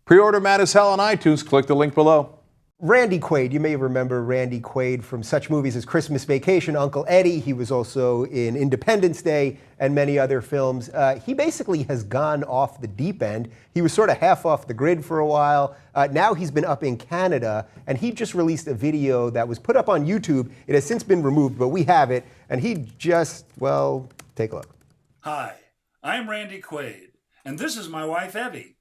Pre-order Mad as Hell on iTunes. Click the link below. Randy Quaid, you may remember Randy Quaid from such movies as Christmas Vacation, Uncle Eddie. He was also in Independence Day and many other films. He basically has gone off the deep end. He was sort of half off the grid for a while. Now he's been up in Canada, and he just released a video that was put up on YouTube. It has since been removed, but we have it, and he just, well, take a look. Hi, I'm Randy Quaid, and this is my wife, Evie.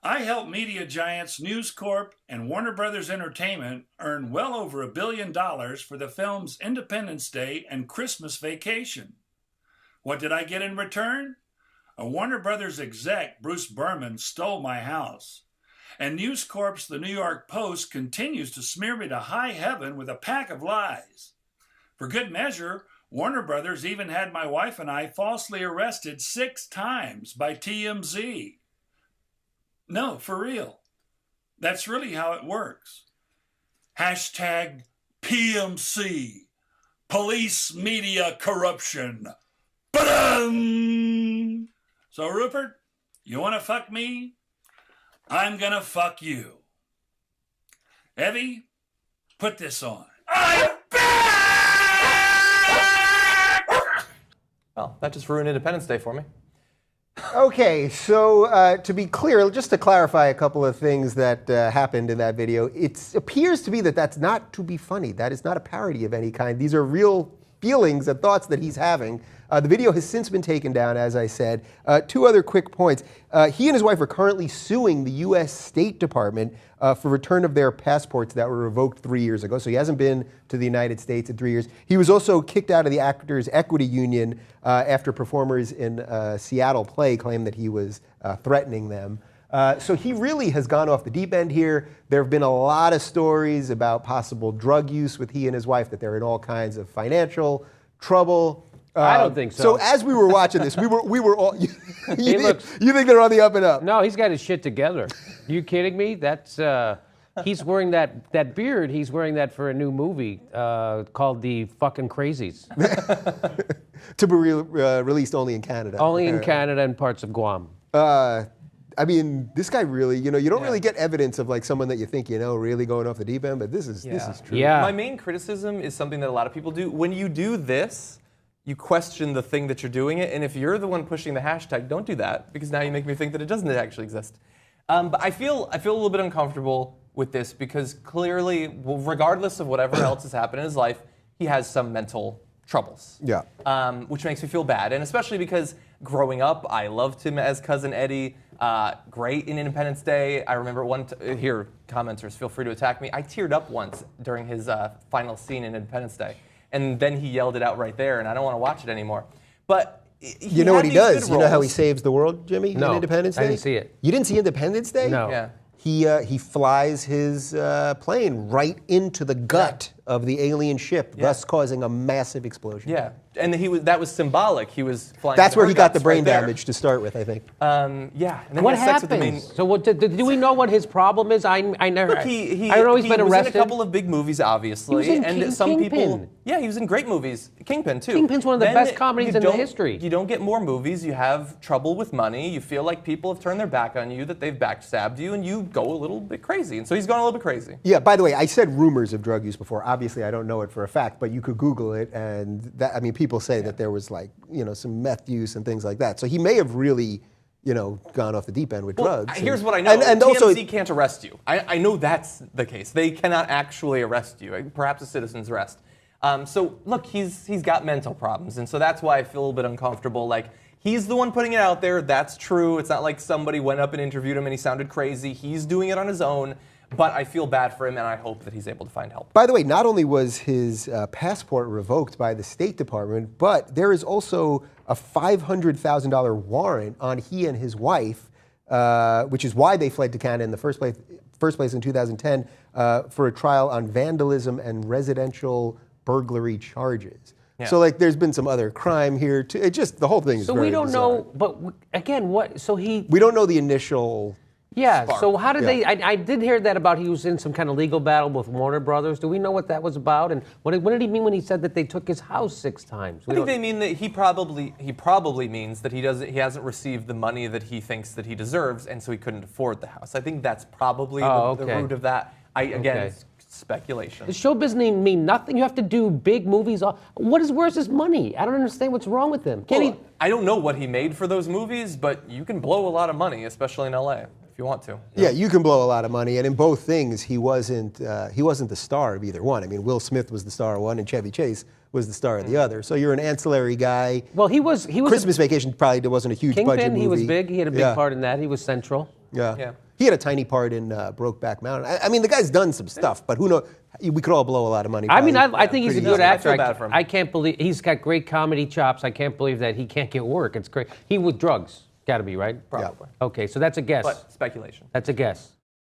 I help media giants News Corp and Warner Brothers Entertainment earn well over $1 billion for the films Independence Day and Christmas Vacation. What did I get in return? A Warner Brothers exec, Bruce Berman, stole my house. And News Corp's The New York Post continues to smear me to high heaven with a pack of lies. For good measure, Warner Brothers even had my wife and I falsely arrested 6 times by TMZ. No, for real. That's really how it works. Hashtag PMC. Police media corruption. Ba-dum! So, Rupert, you want to fuck me? I'm going to fuck you. Evie, put this on. I'm back! Well, that just ruined Independence Day for me. Okay, so to be clear, just to clarify a couple of things that happened in that video, it appears to be that that's not to be funny. That is not a parody of any kind. These are real feelings and thoughts that he's having. The video has since been taken down, as I said. 2 other quick points. He and his wife are currently suing the U.S. State Department for return of their passports that were revoked 3 years ago. So he hasn't been to the United States in 3 years. He was also kicked out of the Actors Equity Union after performers in a Seattle play claimed that he was threatening them. So he really has gone off the deep end here. There have been a lot of stories about possible drug use with he and his wife, that they're in all kinds of financial trouble. I don't think so. So as we were watching this, we were all. You think they're on the up and up? No, he's got his shit together. Are you kidding me? That's he's wearing that beard. He's wearing that for a new movie called The Fucking Crazies. To be released only in Canada. Only in Canada and parts of Guam. I mean, this guy really, you don't really get evidence of like someone that you think really going off the deep end, but this is true. Yeah. My main criticism is something that a lot of people do. When you do this, you question the thing that you're doing it, and if you're the one pushing the hashtag, don't do that, because now you make me think that it doesn't actually exist. But I feel a little bit uncomfortable with this, because clearly, regardless of whatever else has happened in his life, he has some mental troubles. Yeah. Which makes me feel bad, and especially because growing up, I loved him as Cousin Eddie. Great in Independence Day. I remember here, commenters, feel free to attack me. I teared up once during his final scene in Independence Day. And then he yelled it out right there, and I don't want to watch it anymore. But you know what he does? You know how he saves the world, Jimmy? No, in Independence Day? I didn't see it. You didn't see Independence Day? No. Yeah. He flies his plane right into the gut of the alien ship, thus causing a massive explosion. Yeah, and that was symbolic. He was flying. That's where he got the brain right damage to start with, I think. Yeah. And then What he has sex with the happens? So do we know what his problem is? I never. Look, I know he's been arrested. He was in a couple of big movies, obviously, He was in and some Kingpin. people. Yeah, he was in great movies. Kingpin too. Kingpin's one of the best comedies in the history. You don't get more movies. You have trouble with money. You feel like people have turned their back on you, that they've backstabbed you, and you go a little bit crazy. And so he's gone a little bit crazy. Yeah. By the way, I said rumors of drug use before. Obviously, I don't know it for a fact, but you could Google it, and people say that there was some meth use and things like that. So he may have really, gone off the deep end with drugs. Here's what I know. And TMZ also, can't arrest you. I know that's the case. They cannot actually arrest you. Perhaps a citizen's arrest. So look, he's got mental problems, and so that's why I feel a little bit uncomfortable. Like, he's the one putting it out there. That's true. It's not like somebody went up and interviewed him and he sounded crazy. He's doing it on his own. But I feel bad for him, and I hope that he's able to find help. By the way, not only was his passport revoked by the State Department, but there is also a $500,000 warrant on he and his wife, which is why they fled to Canada in the first place in 2010, for a trial on vandalism and residential burglary charges. Yeah. So there's been some other crime here too. The whole thing is very bizarre. But again, what? So he. We don't know the initial Yeah, spark. so how did Yeah. I did hear that about he was in some kind of legal battle with Warner Brothers. Do we know what that was about? And what did he mean when he said that they took his house 6 times? I think they mean that he probably means that he hasn't received the money that he thinks that he deserves, and so he couldn't afford the house. I think that's probably the root of that. It's speculation. Does show business mean nothing? You have to do big movies. Where's his money? I don't understand what's wrong with him. I don't know what he made for those movies, but you can blow a lot of money, especially in LA, if you want to. Yeah, you can blow a lot of money, and in both things, he wasn't the star of either one. I mean, Will Smith was the star of one, and Chevy Chase was the star of the other. So you're an ancillary guy. Well, he was Christmas Vacation probably wasn't a huge budget Kingpin. movie. He was big. He had a big part in that. He was central. Yeah. He had a tiny part in Brokeback Mountain. I mean, the guy's done some stuff, but who knows? We could all blow a lot of money. I mean, I think he's a good actor. I feel bad for him. I can't believe he's got great comedy chops. I can't believe that he can't get work. It's great. He with drugs. Got to be, right? Probably. Okay, so that's a guess. But speculation. That's a guess.